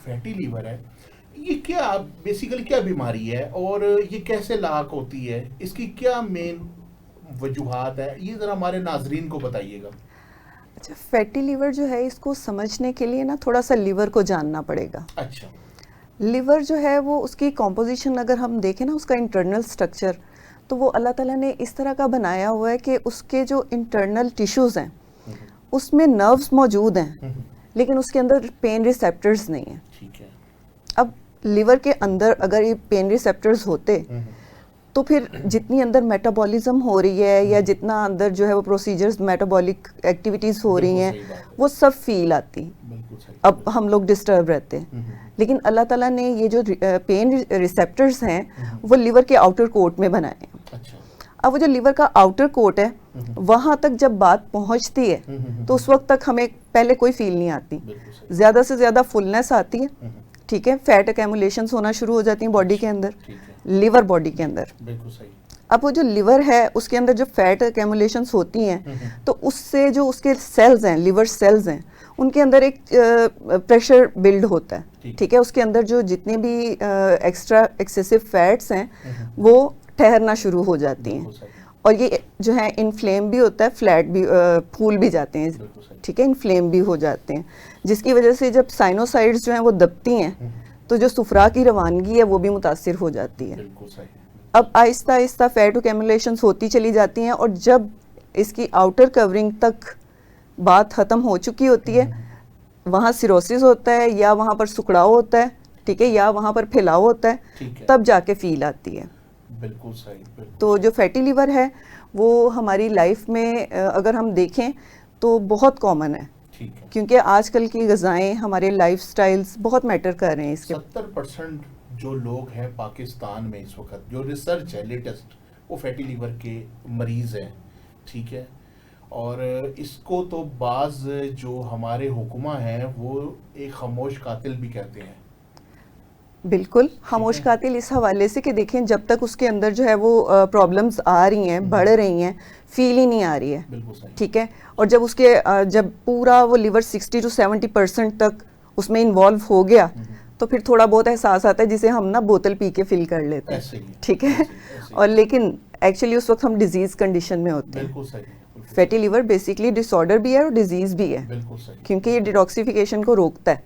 Fatty liver है, ये क्या बेसिकली क्या बीमारी है और ये कैसे लाक होती है, इसकी क्या मेन वजूहात है, ये ज़रा हमारे नाजरीन को बताइएगा। अच्छा, फैटी लीवर जो है इसको समझने के लिए ना थोड़ा सा लीवर को जानना पड़ेगा। अच्छा। लिवर जो है वो उसकी कॉम्पोजिशन अगर हम देखें ना, उसका इंटरनल स्ट्रक्चर, तो वो अल्लाह ताला ने इस तरह का बनाया हुआ है कि उसके जो इंटरनल टिश्यूज़ हैं उसमें नर्व्स मौजूद हैं, लेकिन उसके अंदर पेन रिसेप्टर्स नहीं हैं। ठीक है। अब लिवर के अंदर अगर ये पेन रिसेप्टर्स होते तो फिर जितनी अंदर मेटाबॉलिज्म हो रही है या जितना अंदर जो है वो प्रोसीजर्स मेटाबॉलिक एक्टिविटीज़ हो रही हैं वो सब फील आती। अब हम लोग डिस्टर्ब रहते हैं, लेकिन अल्लाह ताला ने ये जो पेन रिसेप्टर्स हैं वो लिवर के आउटर कोट में बनाए हैं। अच्छा। अब वो जो लिवर का आउटर कोट है वहाँ तक जब बात पहुँचती है तो उस वक्त तक हमें पहले कोई फील नहीं आती, ज़्यादा से ज़्यादा फुलनेस आती है, ठीक है, फैट एक्यूमुलेशंस होना शुरू हो जाती हैं बॉडी के अंदर, लिवर बॉडी के अंदर। बिल्कुल सही। अब वो जो लिवर है उसके अंदर जो फैट एक्यूमुलेशंस होती हैं तो उससे जो उसके सेल्स हैं, लिवर सेल्स हैं, उनके अंदर एक प्रेशर बिल्ड होता है, ठीक है, उसके अंदर जो जितने भी एक्स्ट्रा एक्सेसिव फैट्स हैं वो ठहरना शुरू हो जाती हैं और ये जो है इन्फ्लेम भी होता है, फ्लैट भी फूल भी जाते हैं, ठीक है, इन्फ्लेम भी हो जाते हैं, जिसकी वजह से जब साइनोसाइड्स जो हैं वो दबती हैं तो जो सुफरा की रवानगी है वो भी मुतासिर हो जाती है। अब आहिस्ता आहिस्ता फैट एक्यूमुलेशंस होती चली जाती हैं और जब इसकी आउटर कवरिंग तक बात ख़त्म हो चुकी होती है वहाँ सिरोसिस होता है या वहाँ पर सुखड़ाव होता है, ठीक है, या वहाँ पर फैलाव होता है, तब जाके फील आती है। बिल्कुल सही। तो जो फैटी लिवर है वो हमारी लाइफ में अगर हम देखें तो बहुत कॉमन है, क्योंकि आजकल की ग़िज़ाएँ, हमारे लाइफस्टाइल्स बहुत मैटर कर रहे हैं इसके। 70% जो लोग हैं पाकिस्तान में इस वक्त, जो रिसर्च है लेटेस्ट, वो फैटी लीवर के मरीज़ हैं, ठीक है, और इसको तो बाज़ जो हमारे हुक्मा हैं वो एक खामोश कातिल भी कहते हैं। बिल्कुल खामोश कातिल इस हवाले से कि देखें जब तक उसके अंदर जो है वो प्रॉब्लम्स आ रही हैं, बढ़ रही हैं, फील ही नहीं आ रही है, ठीक है, और जब उसके जब पूरा वो लिवर 60 to 70% तक उसमें इन्वॉल्व हो गया तो फिर थोड़ा बहुत एहसास आता है जिसे हम ना बोतल पी के फिल कर लेते हैं, ठीक है, और लेकिन एक्चुअली उस वक्त हम डिजीज़ कंडीशन में होते हैं। फैटी लिवर बेसिकली डिसऑर्डर भी है और डिजीज़ भी है, क्योंकि ये डिटॉक्सिफिकेशन को रोकता है।